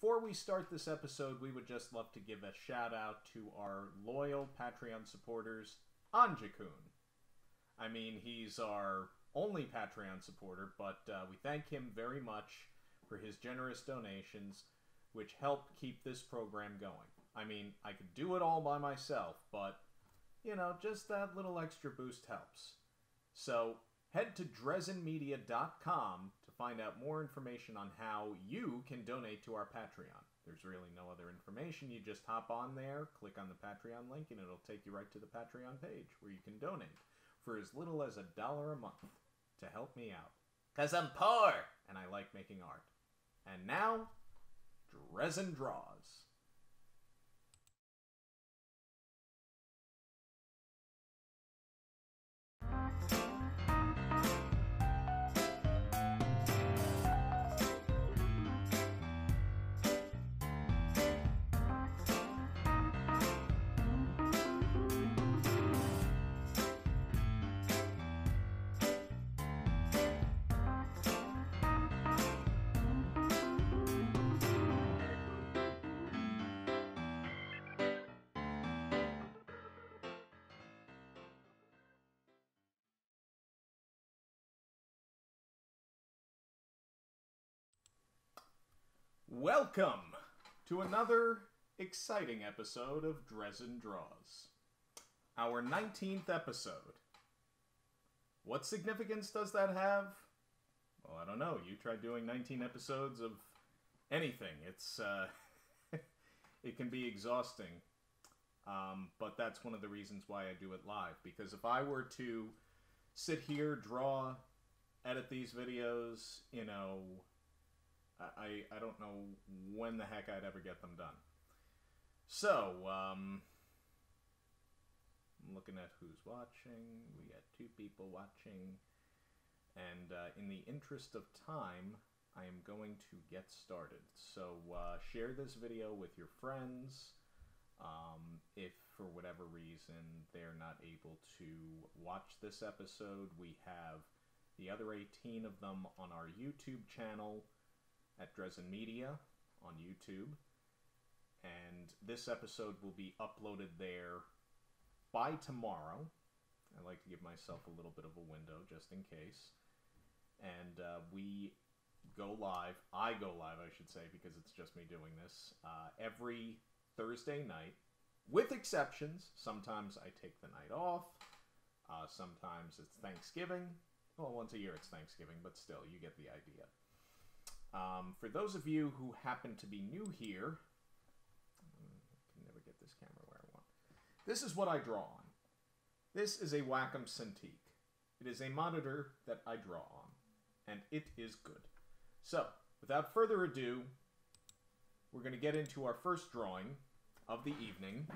before we start this episode, we would just love to give a shout out to our loyal Patreon supporters, Anja-kun. I mean, he's our only Patreon supporter, but we thank him very much for his generous donations, which help keep this program going. I mean, I could do it all by myself, but, you know, just that little extra boost helps. So, head to DrezenMedia.com to find out more information on how you can donate to our Patreon. There's really no other information. You just hop on there, click on the Patreon link, and it'll take you right to the Patreon page where you can donate for as little as $1 a month to help me out. 'Cause I'm poor and I like making art. And now, Drezen draws. Welcome to another exciting episode of Drezen Draws. Our 19th episode. What significance does that have? Well, I don't know. You try doing 19 episodes of anything. It's, it can be exhausting. But that's one of the reasons why I do it live. Because if I were to sit here, draw, edit these videos, you know, I don't know when the heck I'd ever get them done. So, I'm looking at who's watching. We got 2 people watching. And in the interest of time, I am going to get started. So, share this video with your friends. If, for whatever reason, they're not able to watch this episode, we have the other 18 of them on our YouTube channel at Drezen Media on YouTube, and this episode will be uploaded there by tomorrow. I like to give myself a little bit of a window just in case, and we go live. I go live, I should say, because it's just me doing this, every Thursday night, with exceptions. Sometimes I take the night off, sometimes it's Thanksgiving. Well, once a year it's Thanksgiving, but still, you get the idea. For those of you who happen to be new here, I can never get this camera where I want. This is what I draw on. This is a Wacom Cintiq. It is a monitor that I draw on, and it is good. So, without further ado, we're going to get into our first drawing of the evening.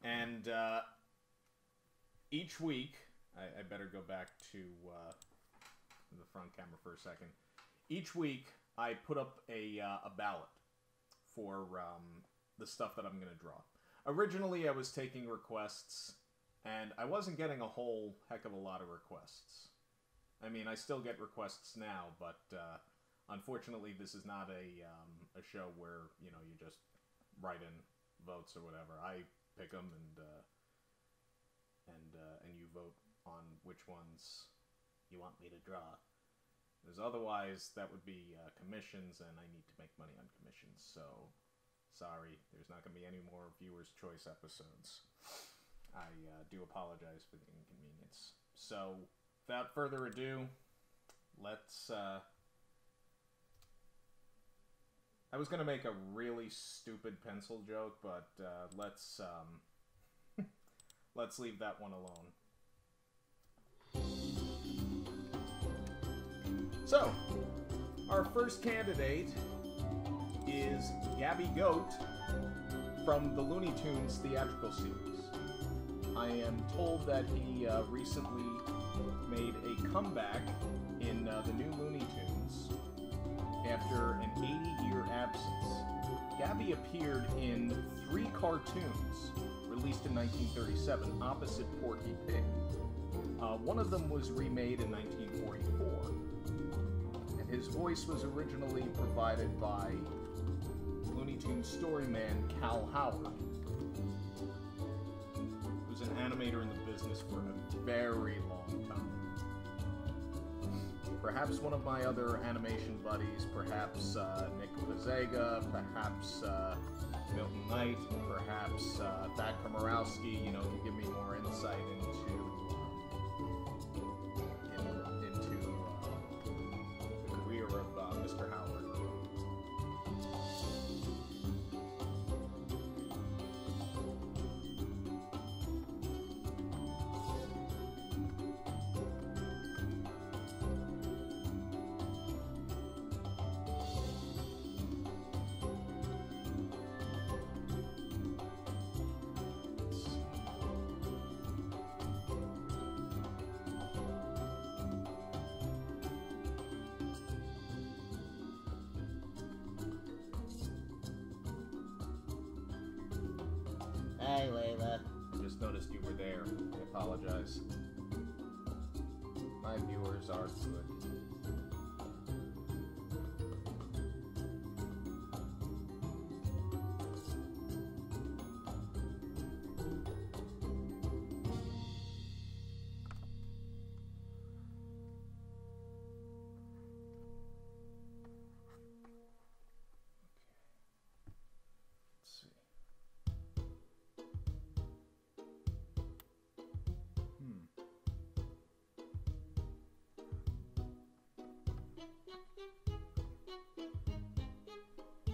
And each week, I better go back to the front camera for a second. Each week, I put up a ballot for the stuff that I'm going to draw. Originally, I was taking requests, and I wasn't getting a whole heck of a lot of requests. I mean, I still get requests now, but unfortunately, this is not a show where, you know, you just write in votes or whatever. I pick them, and you vote on which ones you want me to draw. Because otherwise, that would be commissions, and I need to make money on commissions. So, sorry, there's not going to be any more Viewer's Choice episodes. I do apologize for the inconvenience. So, without further ado, let's... I was going to make a really stupid pencil joke, but let's let's leave that one alone. So, our first candidate is Gabby Goat from the Looney Tunes theatrical series. I am told that he recently made a comeback in the new Looney Tunes after an 80-year absence. Gabby appeared in 3 cartoons released in 1937 opposite Porky Pig. One of them was remade in 1944. His voice was originally provided by Looney Tunes storyman Cal Howard, who's an animator in the business for a very long time. Perhaps one of my other animation buddies, perhaps Nick Pizzega, perhaps Milton Knight, perhaps Thad Komorowski, you know, can give me more insight into the career of Mr. Howard. Hey, Layla. Just noticed you were there. I apologize. My viewers are good.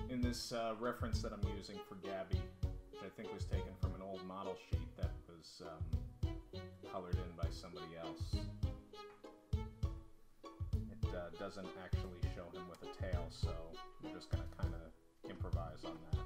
In this reference that I'm using for Gabby, which I think was taken from an old model sheet that was colored in by somebody else, it doesn't actually show him with a tail, so I'm just going to kind of improvise on that.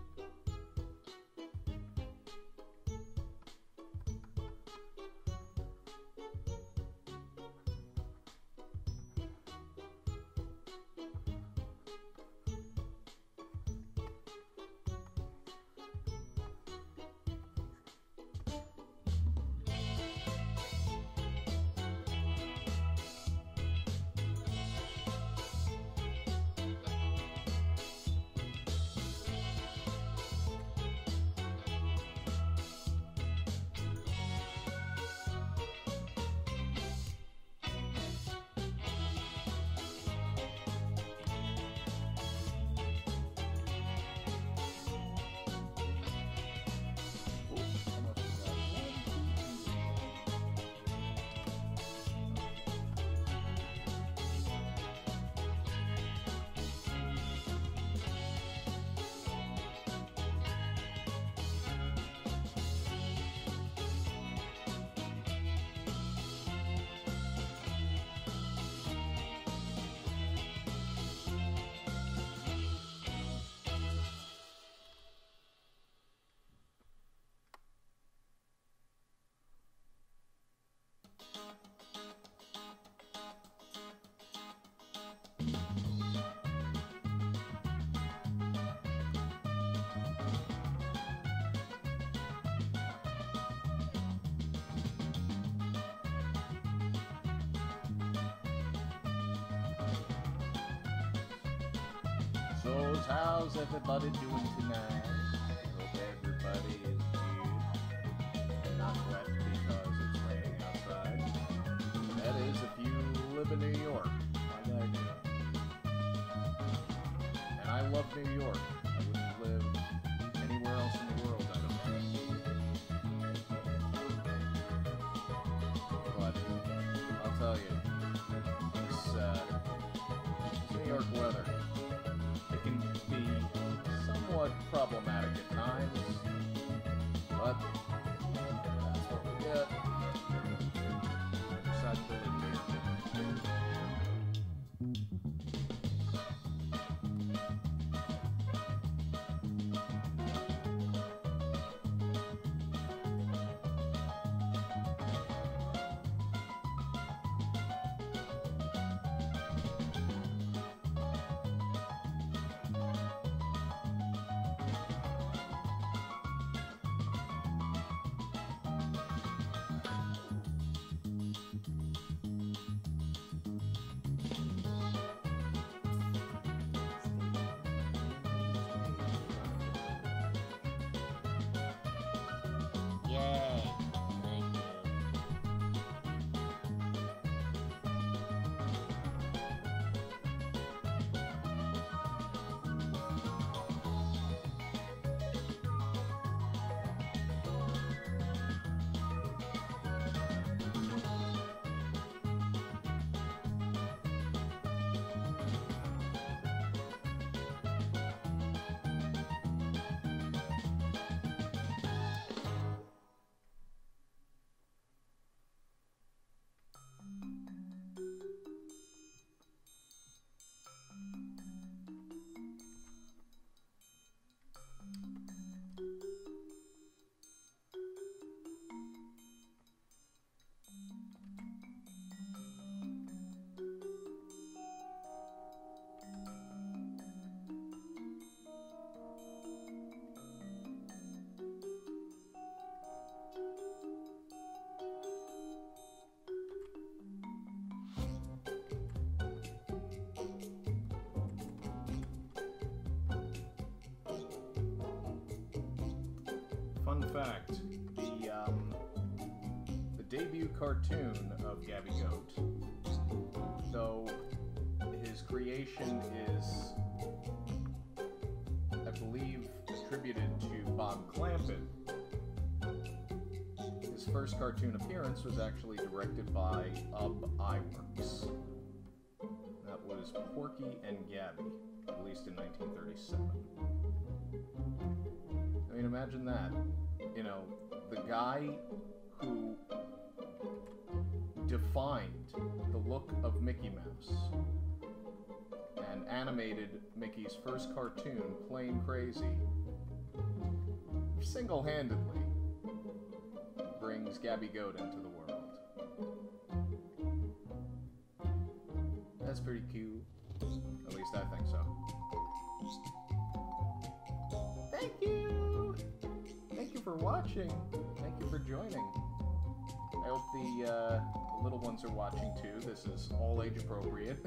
So, how's everybody doing tonight? Hope everybody is good and not wet because it's raining outside. That is, if you live in New York, like I do. And I love New York. I wouldn't live anywhere else in the world, I don't think. But I'll tell you, this New York weather, it can be somewhat problematic at times, but that's what we get. Decided to live here. fact, the debut cartoon of Gabby Goat, though his creation is, I believe, attributed to Bob Clampett, his first cartoon appearance was actually directed by Iwerks. That was Porky and Gabby, released in 1937. I mean, imagine that. You know, the guy who defined the look of Mickey Mouse and animated Mickey's first cartoon, Plain Crazy, single-handedly brings Gabby Goat into the world. That's pretty cute. At least I think so. Thank you! Thank you for watching. Thank you for joining. I hope the little ones are watching too. This is all age appropriate.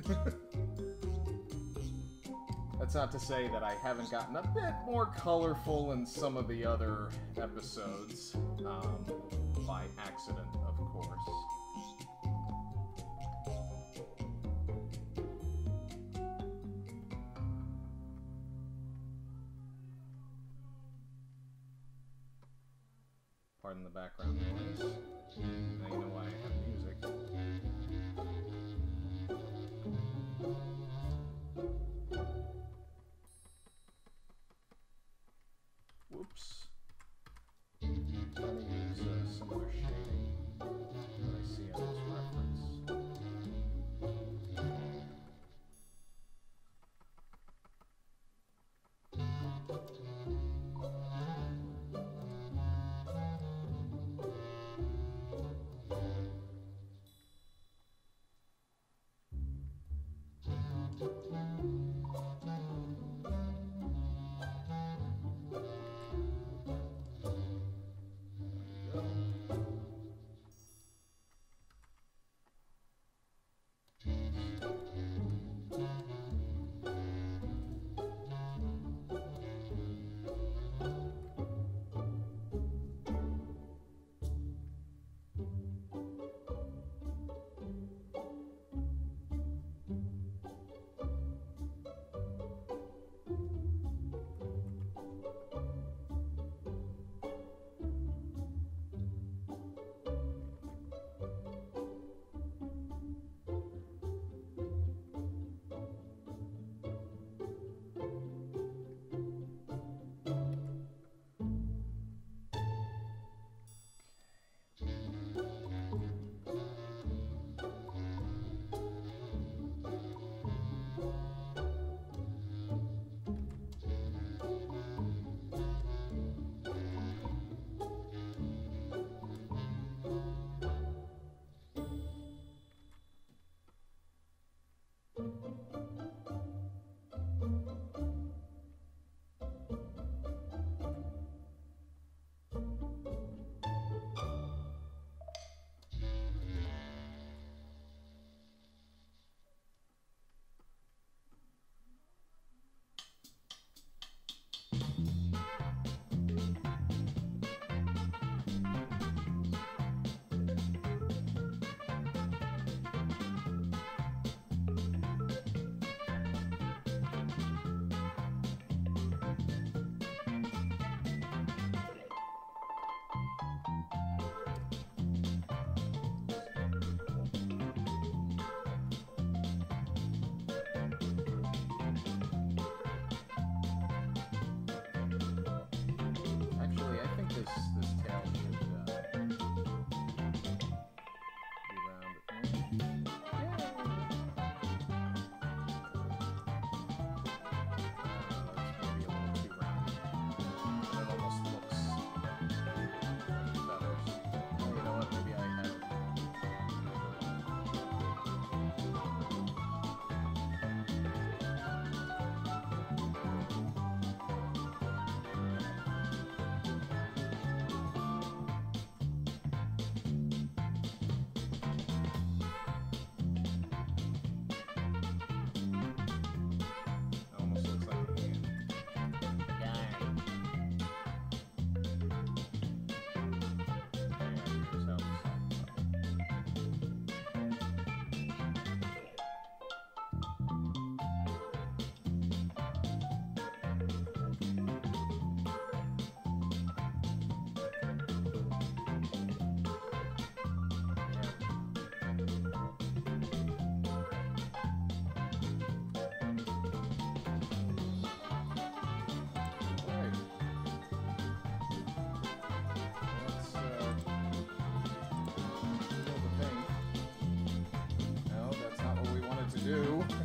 That's not to say that I haven't gotten a bit more colorful in some of the other episodes, by accident, of course. Pardon the background noise. Now you know why I have music. Whoops. I'm trying to use a similar shading that I see on this reference.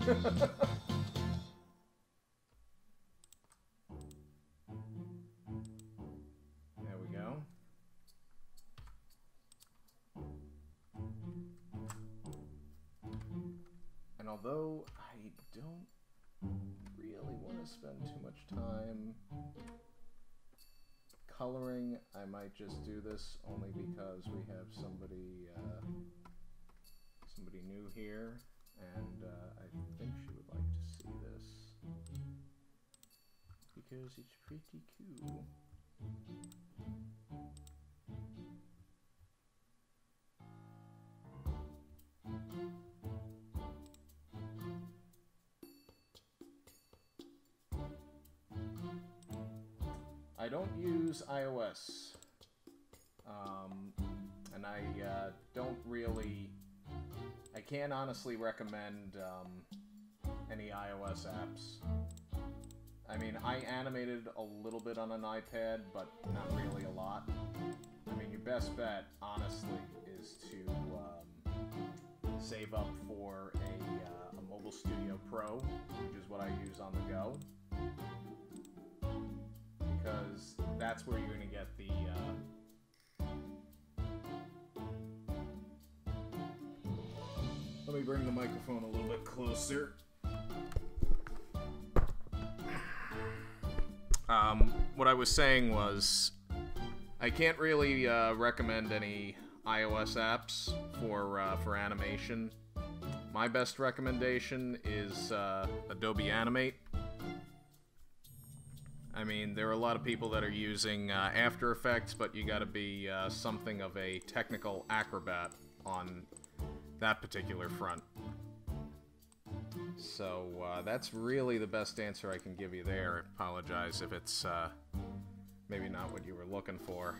There we go. And although I don't really want to spend too much time coloring, I might just do this only because we have somebody somebody new here, and I think she would like to see this because it's pretty cool. I don't use iOS, and I don't really, I can't honestly recommend any iOS apps. I mean, I animated a little bit on an iPad, but not really a lot. I mean, your best bet, honestly, is to save up for a Mobile Studio Pro, which is what I use on the go. Because that's where you're going to get the let me bring the microphone a little bit closer. What I was saying was I can't really recommend any iOS apps for animation. My best recommendation is Adobe Animate. I mean, there are a lot of people that are using After Effects, but you gotta be something of a technical acrobat on that particular front. So that's really the best answer I can give you there. I apologize if it's maybe not what you were looking for.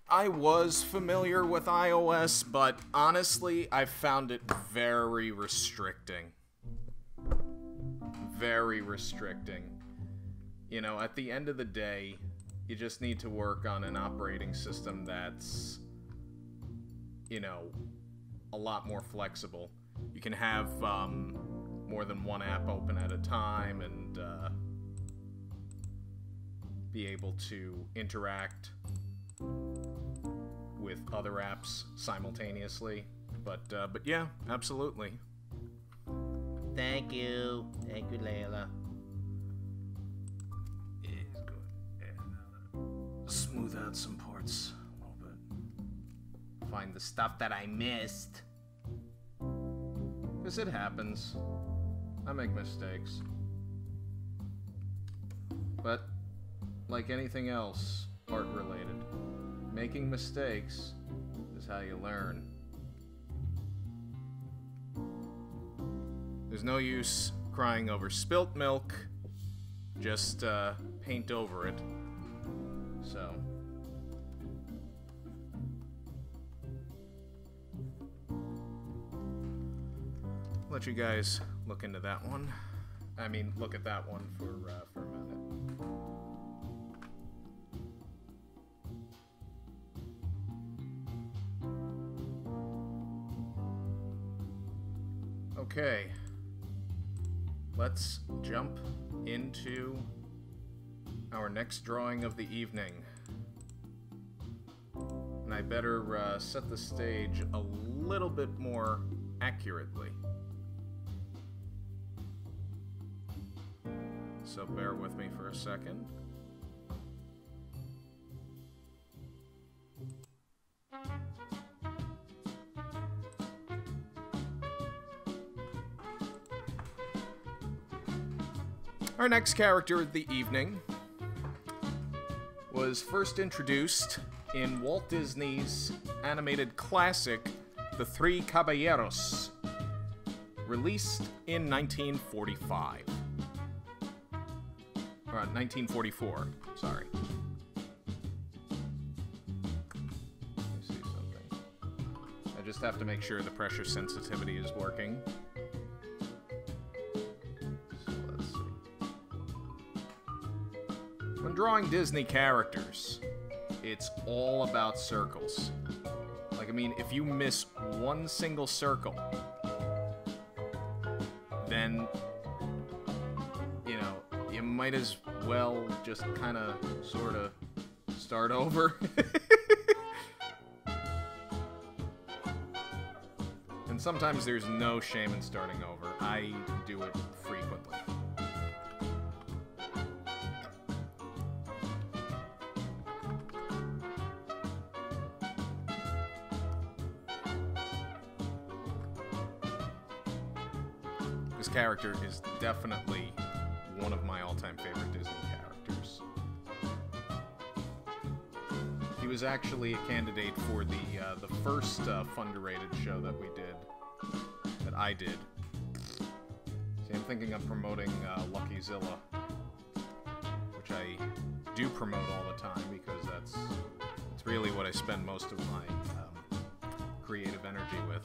I was familiar with iOS, but honestly, I found it very restricting. Very restricting. You know, at the end of the day, you just need to work on an operating system that's, you know, a lot more flexible. You can have more than one app open at a time and be able to interact with other apps simultaneously, but yeah, absolutely. Thank you, Layla. Yeah, good. And smooth out some parts a little bit. Find the stuff that I missed. Because it happens. I make mistakes. But like anything else art related, making mistakes is how you learn. There's no use crying over spilt milk, just paint over it. So. Let you guys look into that one. I mean, look at that one for a minute. Okay, let's jump into our next drawing of the evening. And I better set the stage a little bit more accurately. So bear with me for a second. Our next character of the evening was first introduced in Walt Disney's animated classic, The Three Caballeros, released in 1945. 1944, sorry. Let me see something. just have to make sure the pressure sensitivity is working. So let's see. When drawing Disney characters, it's all about circles. Like, I mean, if you miss one single circle, then, you know, you might as well just kind of, sort of, start over. And sometimes there's no shame in starting over. I do it frequently. This character is definitely one of my all-time favorite Disney characters. He was actually a candidate for the first Funderrated show that we did, that I did. See, I'm thinking of promoting Lucky Zilla, which I do promote all the time because that's really what I spend most of my creative energy with.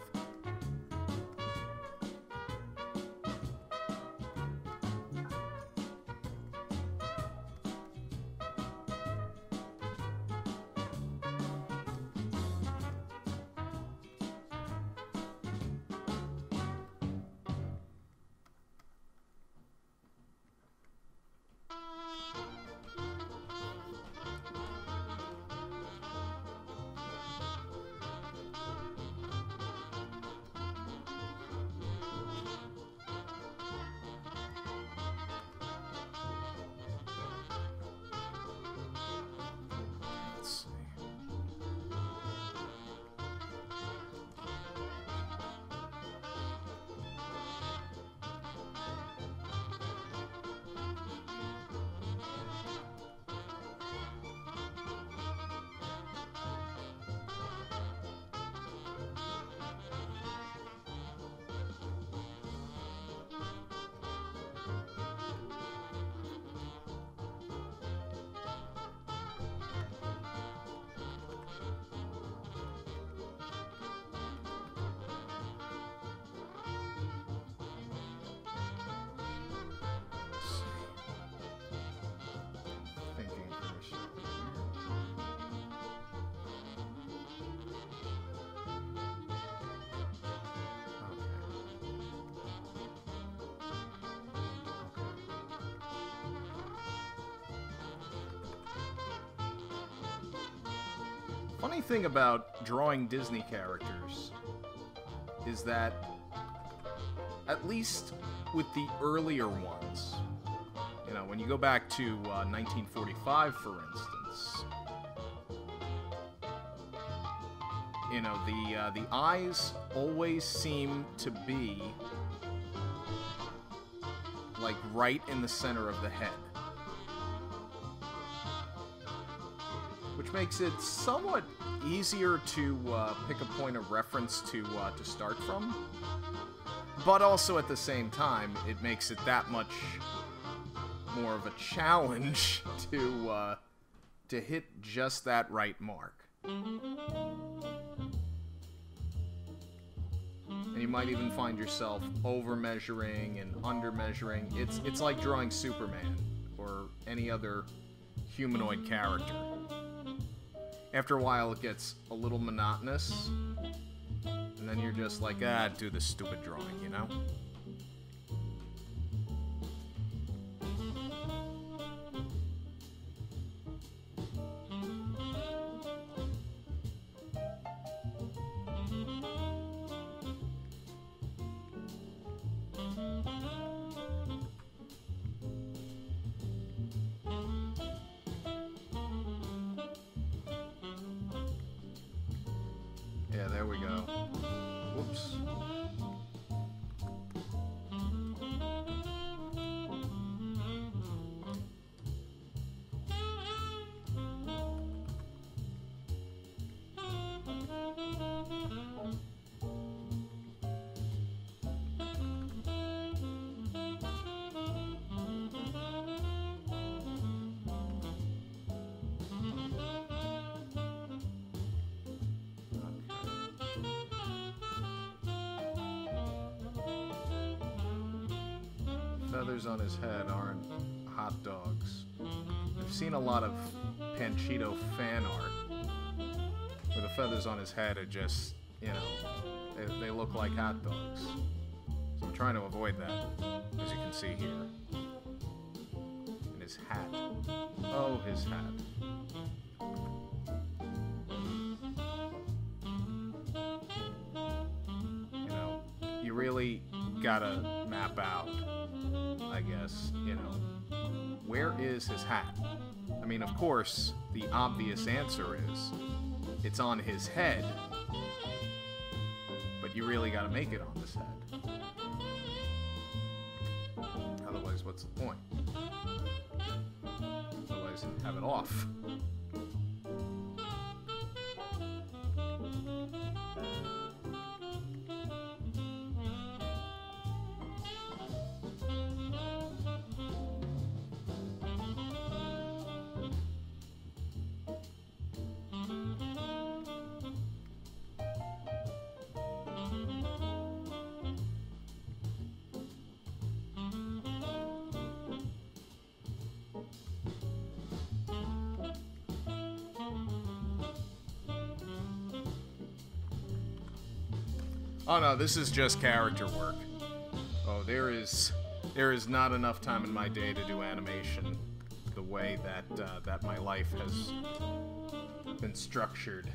Funny thing about drawing Disney characters is that, at least with the earlier ones, you know, when you go back to 1945, for instance, you know, the eyes always seem to be like right in the center of the head. Which makes it somewhat easier to pick a point of reference to start from. But also at the same time, it makes it that much more of a challenge to hit just that right mark. And you might even find yourself over-measuring and under-measuring. It's like drawing Superman or any other humanoid character. After a while, it gets a little monotonous, and then you're just like, do the stupid drawing, you know? Yeah, there we go. Whoops. feathers on his head aren't hot dogs. I've seen a lot of Panchito fan art where the feathers on his head are just, you know, they look like hot dogs. So I'm trying to avoid that, as you can see here. And his hat. Oh, his hat. You know, you really gotta map out, I guess, you know, where is his hat? I mean, of course, the obvious answer is it's on his head, but you really gotta make it on his head. Otherwise, what's the point? Otherwise, have it off. Oh no, this is just character work. Oh, there is not enough time in my day to do animation the way that my life has been structured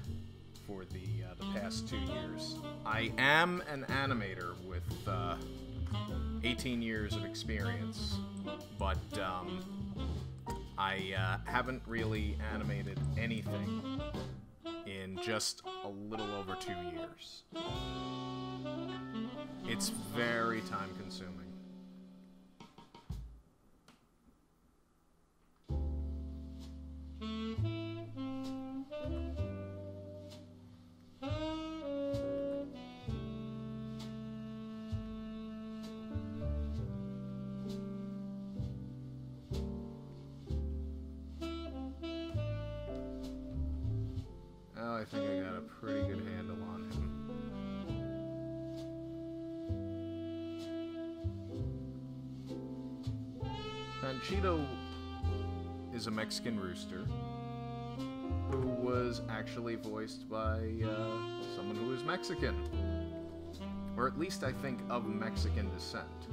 for the past 2 years. I am an animator with 18 years of experience, but I haven't really animated anything in just a little over 2 years. It's very time consuming. Oh, I think I got a pretty good handle on him. Panchito is a Mexican rooster who was actually voiced by someone who is Mexican, or at least I think of Mexican descent,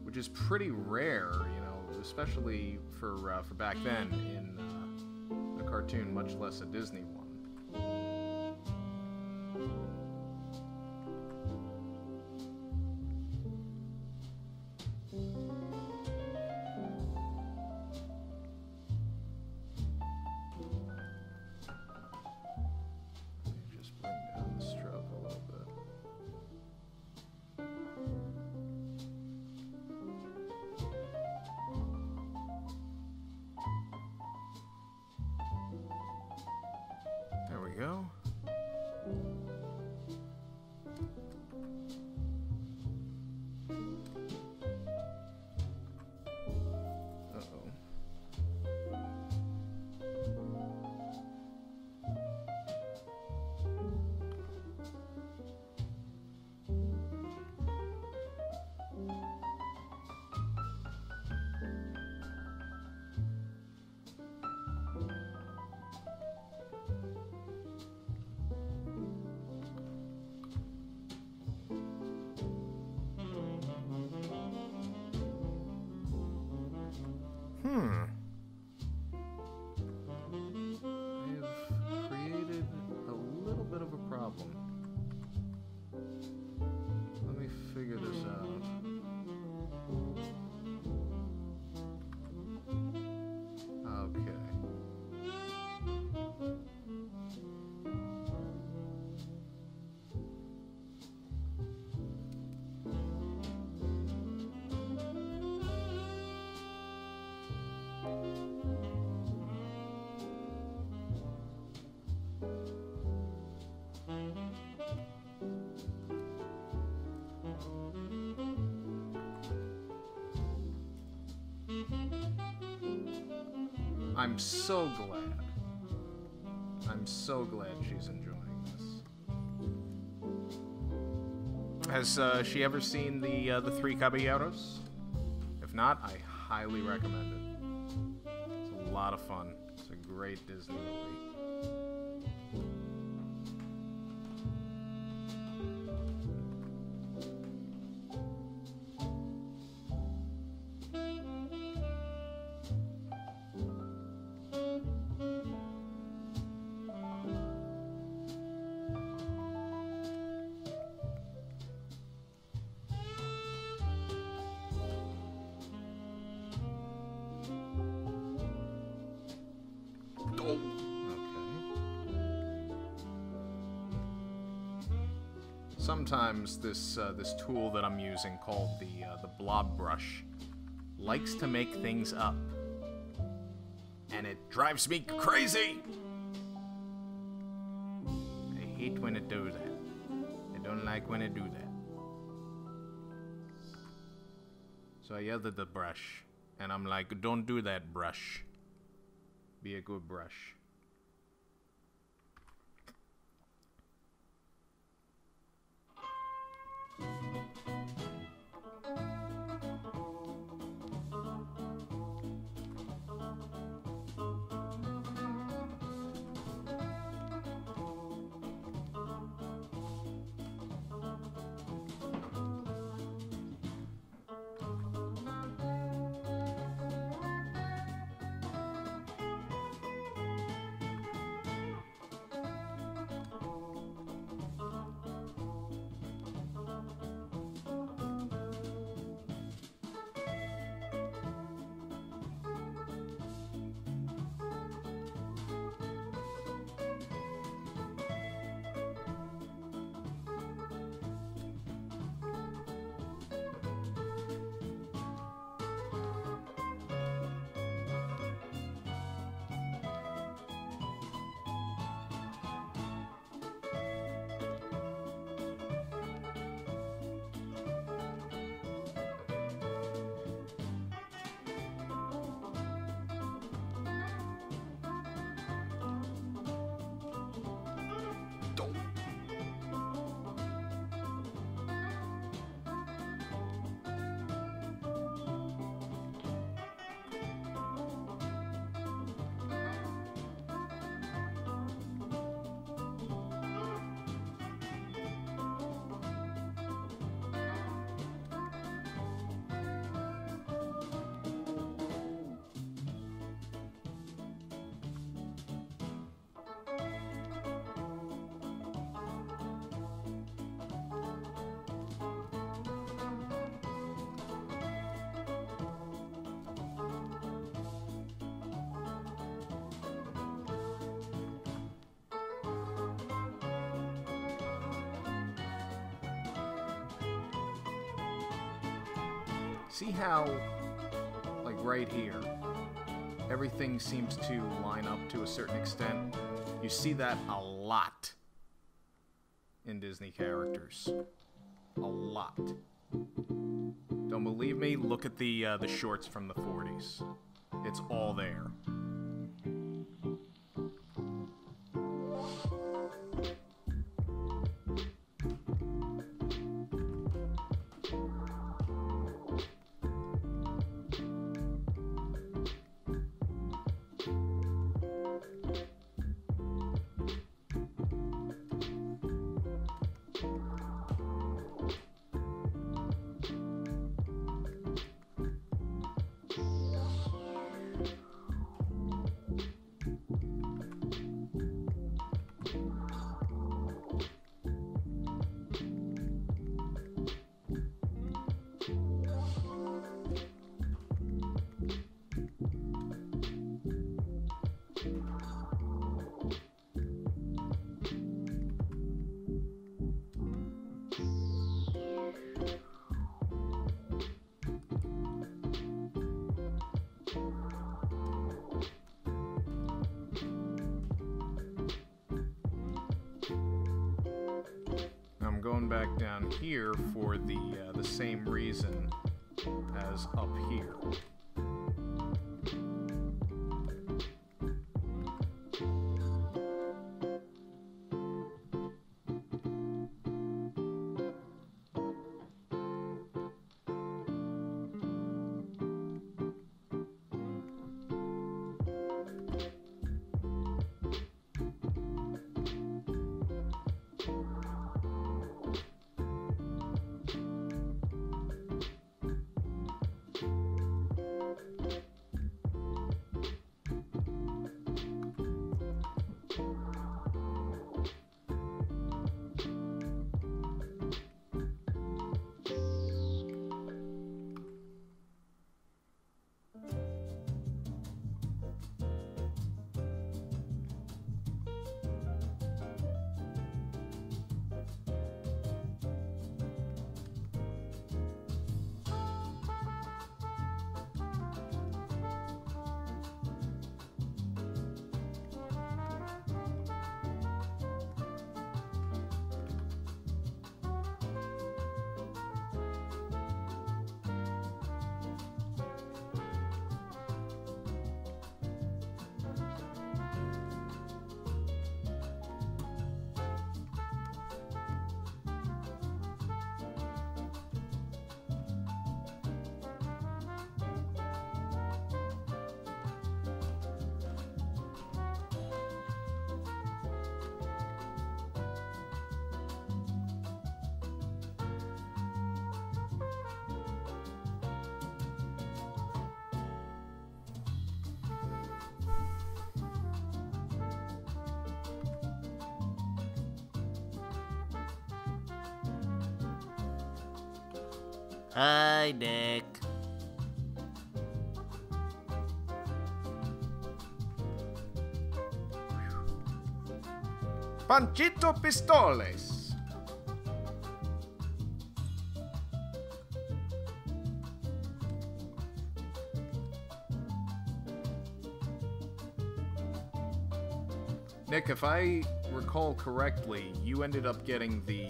which is pretty rare, you know, especially for back then in a cartoon, much less a Disney one. Go. Uh-oh. I've created a little bit of a problem. Let me figure this out. Okay. I'm so glad. I'm so glad she's enjoying this. Has she ever seen the Three Caballeros? not, I highly recommend it. It's a lot of fun. It's a great Disney movie. Sometimes this tool that I'm using, called the blob brush, likes to make things up, and it drives me crazy. I hate when it does that. I don't like when it do that. So I yelled at the brush, and I'm like, "Don't do that, brush. Be a good brush." See how, like right here, everything seems to line up to a certain extent? You see that a lot in Disney characters. A lot. Don't believe me? Look at the shorts from the 40s. It's all there. I'm going back down here for the same reason as up here. Hi, Nick. Panchito Pistoles. Nick, if I recall correctly, you ended up getting the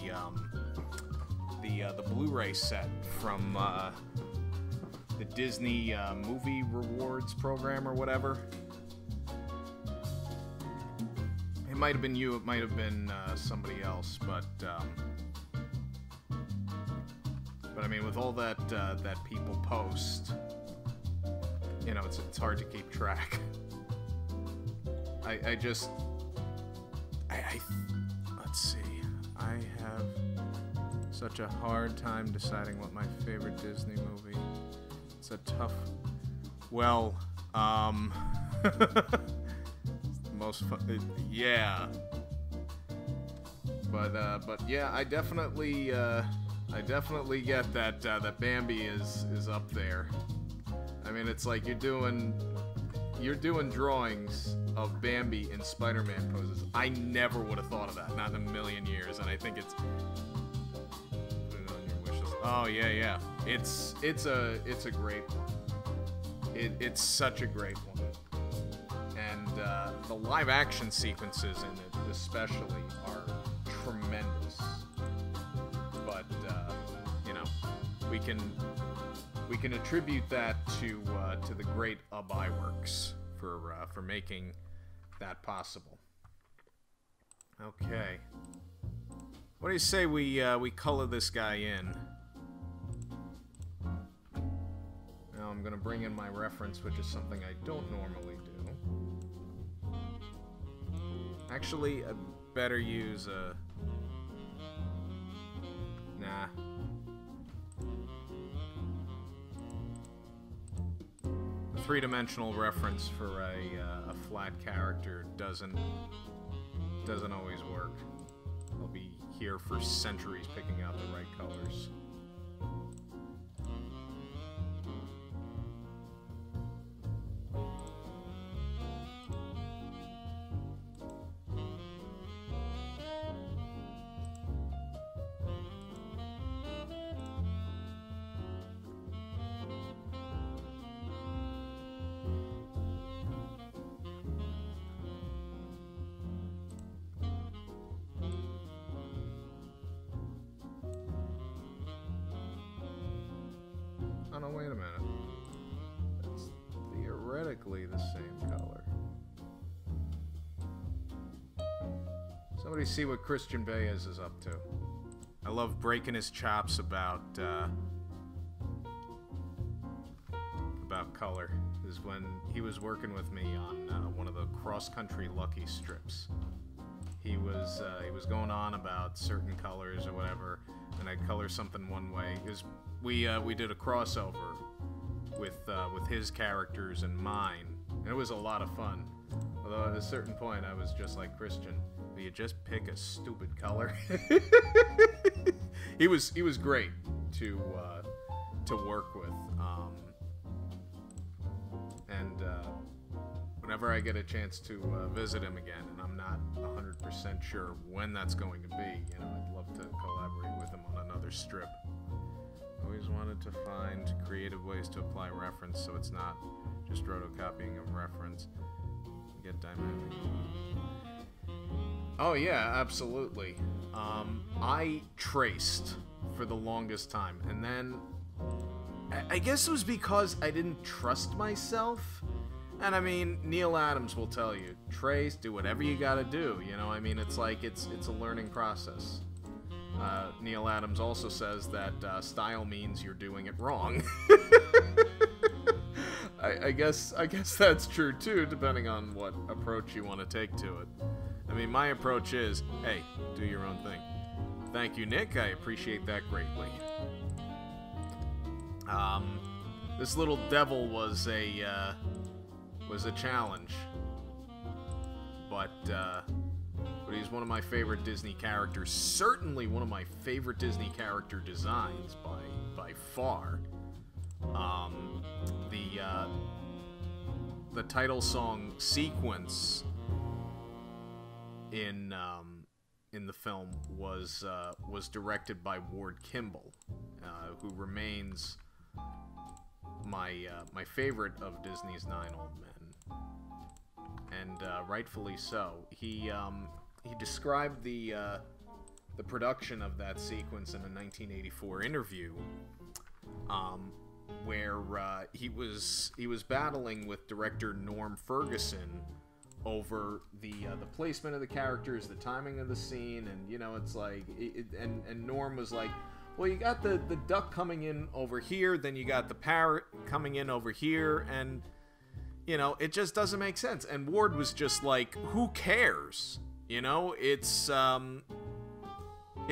Blu-ray set from the Disney Movie Rewards program or whatever. It might have been you, it might have been somebody else, but I mean, with all that that people post, you know, it's hard to keep track. Let's see. I have such a hard time deciding what my favorite Disney movie. It's a tough. Well, most fun. Yeah. But yeah, I definitely get that that Bambi is up there. I mean, it's like you're doing drawings of Bambi in Spider-Man poses. I never would have thought of that, not in a million years, and I think it's put it on your wish list. Oh yeah. It's a great one. It's such a great one. And the live action sequences in it especially are tremendous. But you know, we can attribute that to the great Iworks for making that possible. Okay. What do you say we color this guy in? Now I'm gonna bring in my reference, which is something I don't normally do. Actually, I better use a... Nah. A three-dimensional reference for a flat character doesn't always work. I'll be here for centuries picking out the right colors. Oh, no, wait a minute. That's theoretically the same color. Somebody see what Christian Baez is up to. I love breaking his chops about color. This is when he was working with me on one of the cross-country Lucky strips. He was going on about certain colors or whatever, and I'd color something one way. We did a crossover with his characters and mine, and it was a lot of fun. Although at a certain point, I was just like, Christian, will you just pick a stupid color? He was great to work with, and whenever I get a chance to visit him again, and I'm not 100% sure when that's going to be, you know, I'd love to collaborate with him on another strip. Always wanted to find creative ways to apply reference so it's not just rotocopying of reference. Get dynamic. Oh yeah, absolutely. I traced for the longest time, and then I guess it was because I didn't trust myself. And I mean, Neil Adams will tell you, trace, do whatever you gotta do, you know? I mean, it's like, it's a learning process. Neil Adams also says that style means you're doing it wrong. I guess that's true too, depending on what approach you want to take to it. I mean, my approach is, hey, do your own thing. Thank you, Nick. I appreciate that greatly. This little devil was a challenge, but but he's one of my favorite Disney characters. Certainly one of my favorite Disney character designs by far. The title song sequence in the film was directed by Ward Kimball, who remains my favorite of Disney's 9 Old Men, and rightfully so. He described the production of that sequence in a 1984 interview, where he was battling with director Norm Ferguson over the placement of the characters, the timing of the scene, and, you know, it's like, and Norm was like, well, you got the duck coming in over here, then you got the parrot coming in over here, and, you know, it just doesn't make sense. And Ward was just like, who cares? You know, it's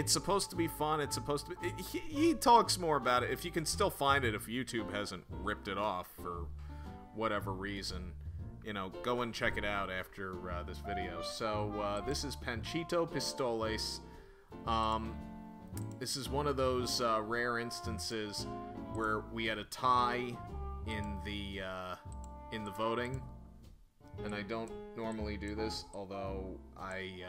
supposed to be fun. It's supposed to be... He talks more about it. If you can still find it, if YouTube hasn't ripped it off for whatever reason, you know, go and check it out after this video. So, this is Panchito Pistoles. This is one of those rare instances where we had a tie in the voting. And I don't normally do this, although I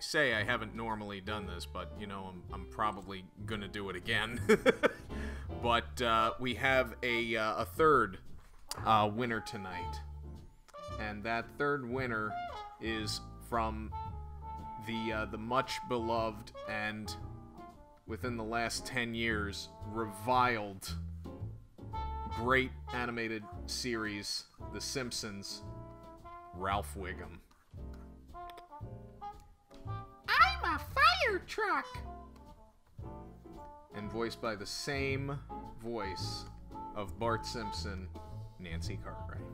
say I haven't normally done this, but, you know, I'm probably gonna do it again. But we have a third winner tonight, and that third winner is from the much beloved and within the last 10 years reviled great animated series, The Simpsons. Ralph Wiggum. I'm a fire truck! And voiced by the same voice of Bart Simpson, Nancy Cartwright.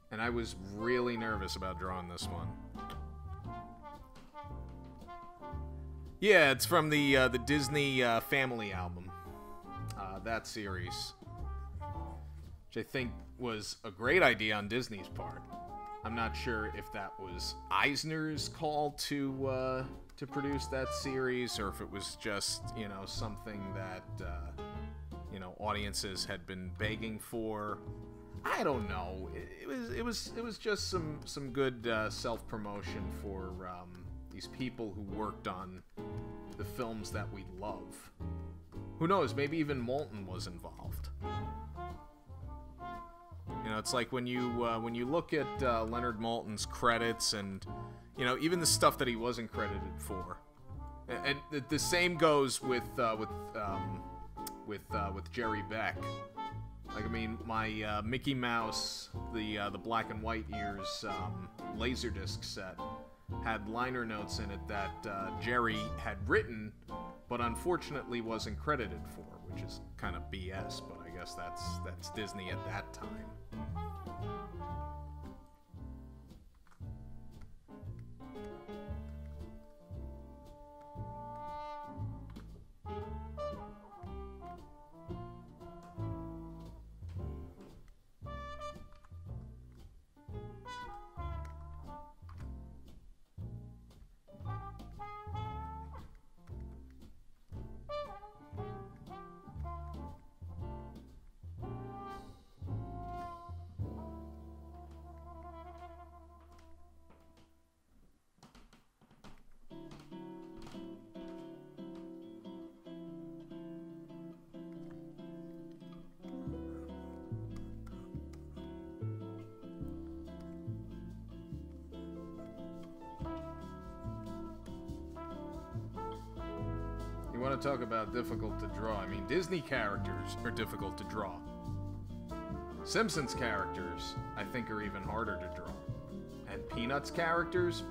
And I was really nervous about drawing this one. Yeah, it's from the Disney Family album. That series. Which I think was a great idea on Disney's part. I'm not sure if that was Eisner's call to produce that series, or if it was just, you know, something that you know, audiences had been begging for. I don't know. It was just some good self-promotion for these people who worked on the films that we love. Who knows? Maybe even Moulton was involved. You know, it's like when you look at Leonard Moulton's credits, and, you know, even the stuff that he wasn't credited for, and the same goes with Jerry Beck. Like, I mean, my Mickey Mouse, the black and white years Laserdisc set had liner notes in it that Jerry had written, but unfortunately wasn't credited for, which is kind of BS. But I guess that's Disney at that time. You want to talk about difficult to draw? I mean, Disney characters are difficult to draw. Simpsons characters, I think, are even harder to draw. And Peanuts characters,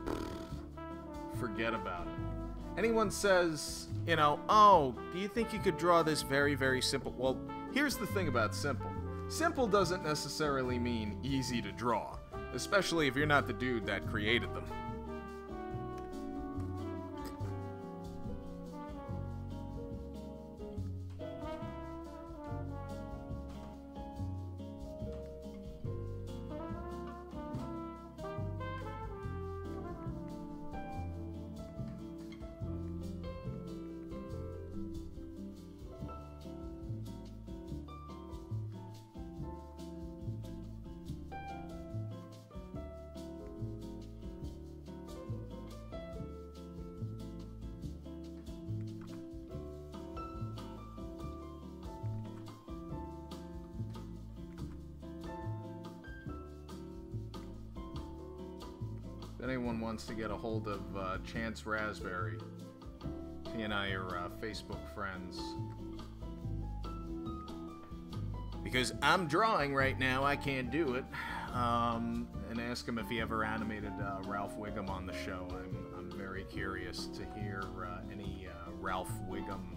forget about it. Anyone says, you know, oh, do you think you could draw this very, very simple? Well, here's the thing about simple. Simple doesn't necessarily mean easy to draw, especially if you're not the dude that created them. anyone wants to get a hold of Chance Raspberry, he and I are Facebook friends. Because I'm drawing right now, I can't do it. And ask him if he ever animated Ralph Wiggum on the show. I'm very curious to hear any Ralph Wiggum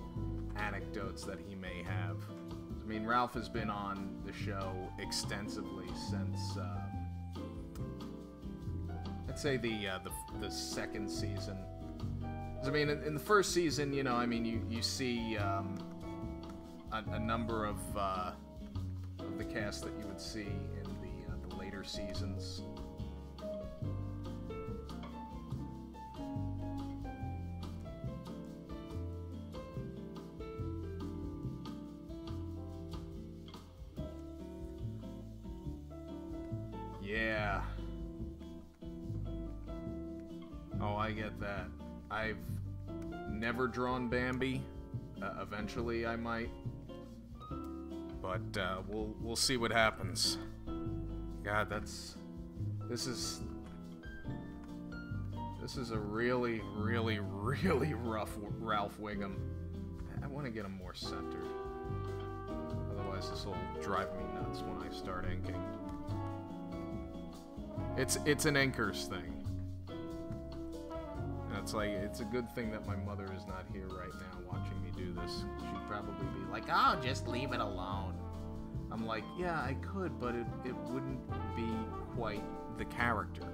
anecdotes that he may have. I mean, Ralph has been on the show extensively since, I'd say the second season. 'Cause, I mean, in the first season, you know, I mean, you see a number of the cast that you would see in the later seasons. Yeah. Oh, I get that. I've never drawn Bambi. Eventually I might. But we'll see what happens. God, this is a really, really, really rough Ralph Wiggum. I want to get him more centered. Otherwise this will drive me nuts when I start inking. It's an inker's thing. And it's like, it's a good thing that my mother is not here right now watching me do this. She'd probably be like, oh, just leave it alone. I'm like, yeah, I could, but it wouldn't be quite the character.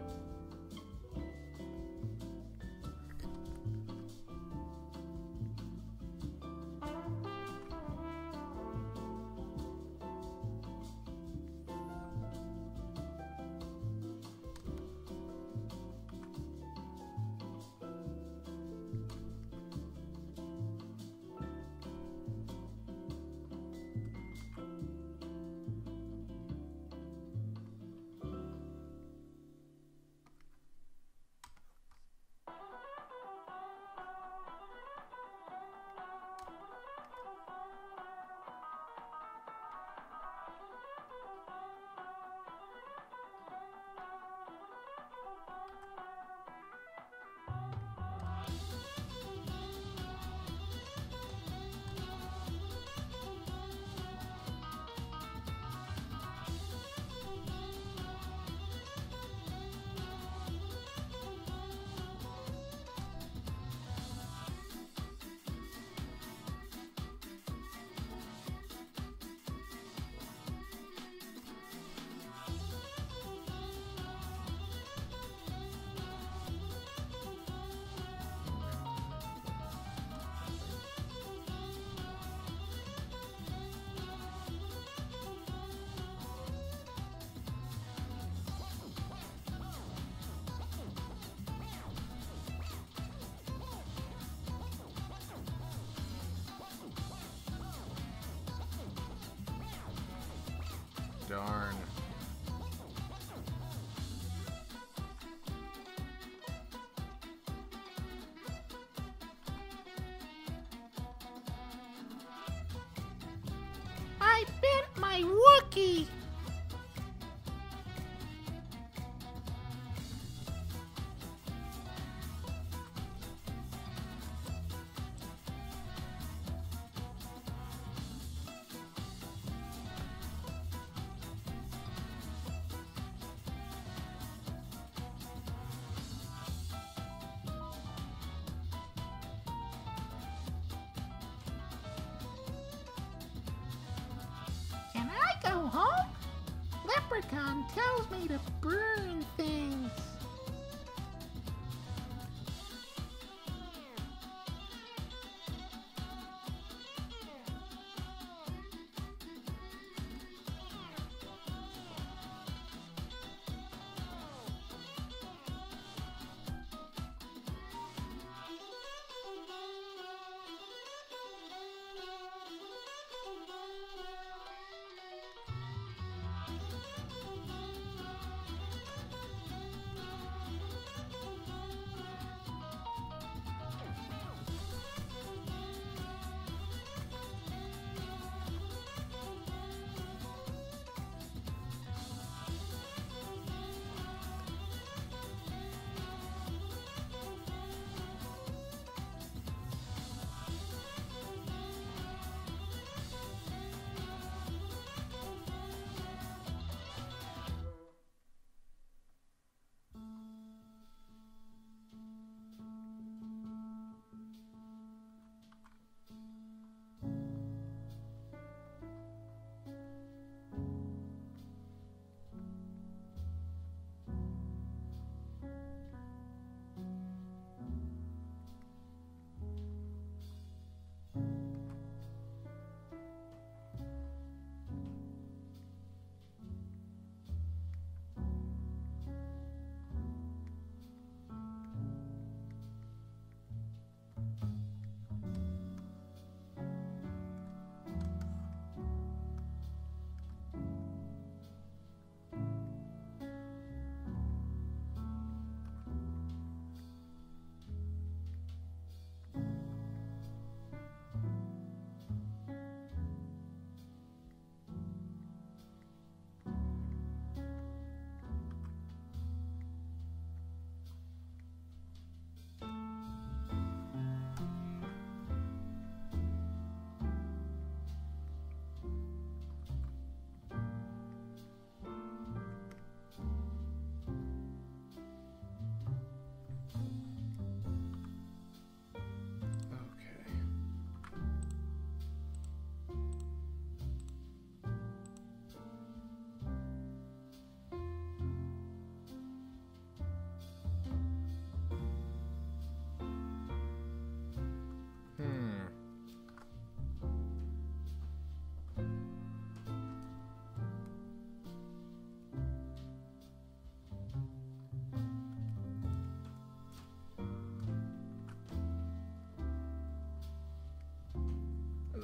Darn. I bent my Wookie. Can I go home? Leprechaun tells me to burn things.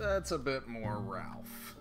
That's a bit more Ralph.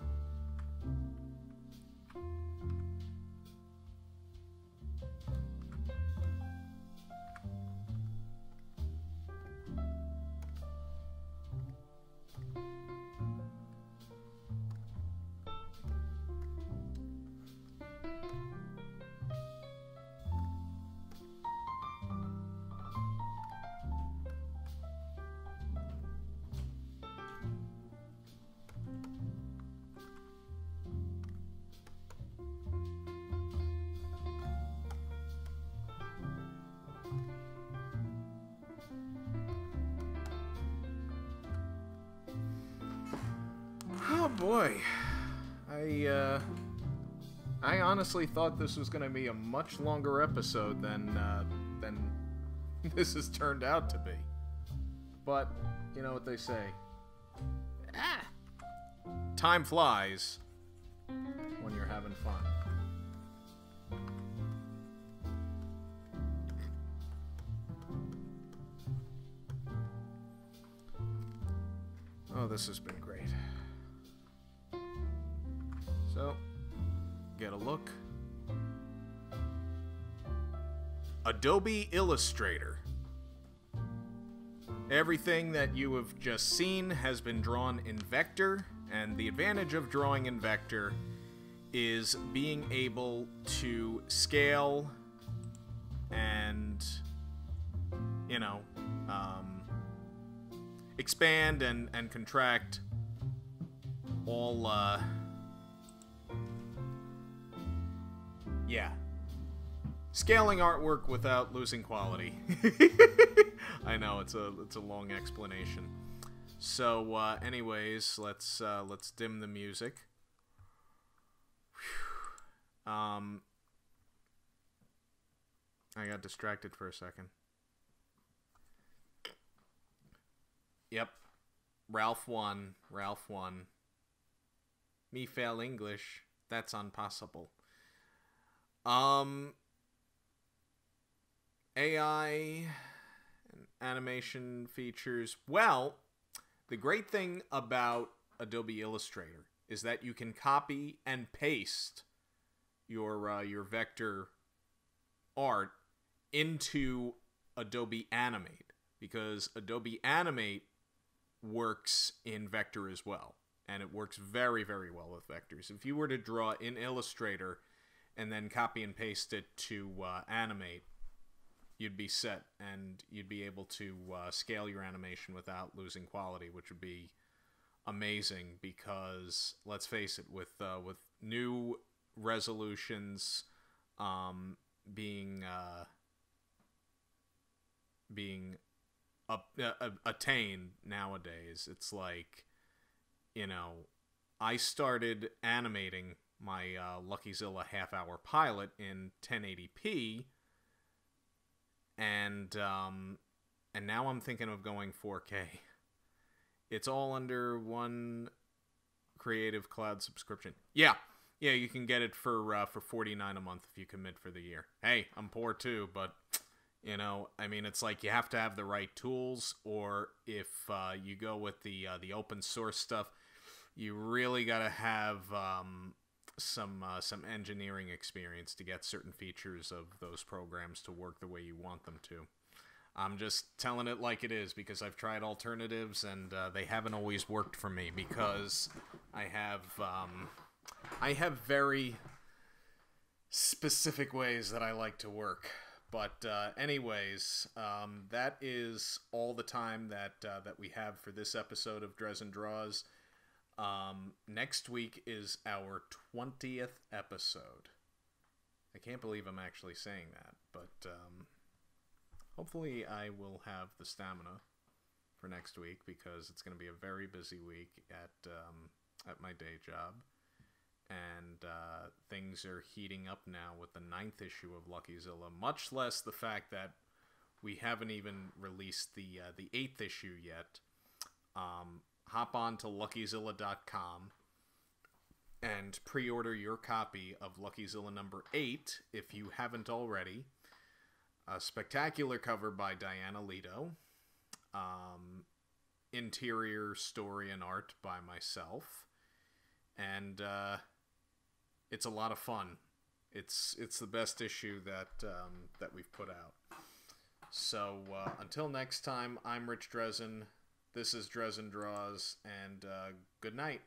Oh boy, I honestly thought this was going to be a much longer episode than this has turned out to be. But you know what they say, time flies when you're having fun. Oh, this has been great. So, get a look. Adobe Illustrator. Everything that you have just seen has been drawn in vector, and the advantage of drawing in vector is being able to scale and, you know, expand and contract all, yeah. Scaling artwork without losing quality. I know it's a long explanation. So, anyways, let's dim the music. I got distracted for a second. Yep. Ralph won. Me fail English. That's impossible. AI and animation features. Well, the great thing about Adobe Illustrator is that you can copy and paste your vector art into Adobe Animate, because Adobe Animate works in vector as well, and it works very, very well with vectors. If you were to draw in Illustrator and then copy and paste it to Animate, you'd be set, and you'd be able to scale your animation without losing quality, which would be amazing. Because let's face it, with new resolutions being attained nowadays, it's like, you know, I started animating my LuckyZilla half-hour pilot in 1080p. And now I'm thinking of going 4K. It's all under one Creative Cloud subscription. Yeah, you can get it for $49 a month if you commit for the year. Hey, I'm poor too, but you know, I mean, it's like you have to have the right tools, or if you go with the open source stuff, you really gotta have some engineering experience to get certain features of those programs to work the way you want them to. I'm just telling it like it is, because I've tried alternatives and they haven't always worked for me, because I have very specific ways that I like to work. But anyways, that is all the time that we have for this episode of Drezen Draws. Next week is our 20th episode. I can't believe I'm actually saying that, but hopefully I will have the stamina for next week, because it's going to be a very busy week at my day job, and things are heating up now with the 9th issue of LuckyZilla, much less the fact that we haven't even released the 8th issue yet. Hop on to LuckyZilla.com and pre-order your copy of LuckyZilla number 8 if you haven't already. A spectacular cover by Diana Leto. interior story and art by myself, and it's a lot of fun. It's the best issue that we've put out. So until next time, I'm Rich Drezen. This is Drezen Draws, and good night.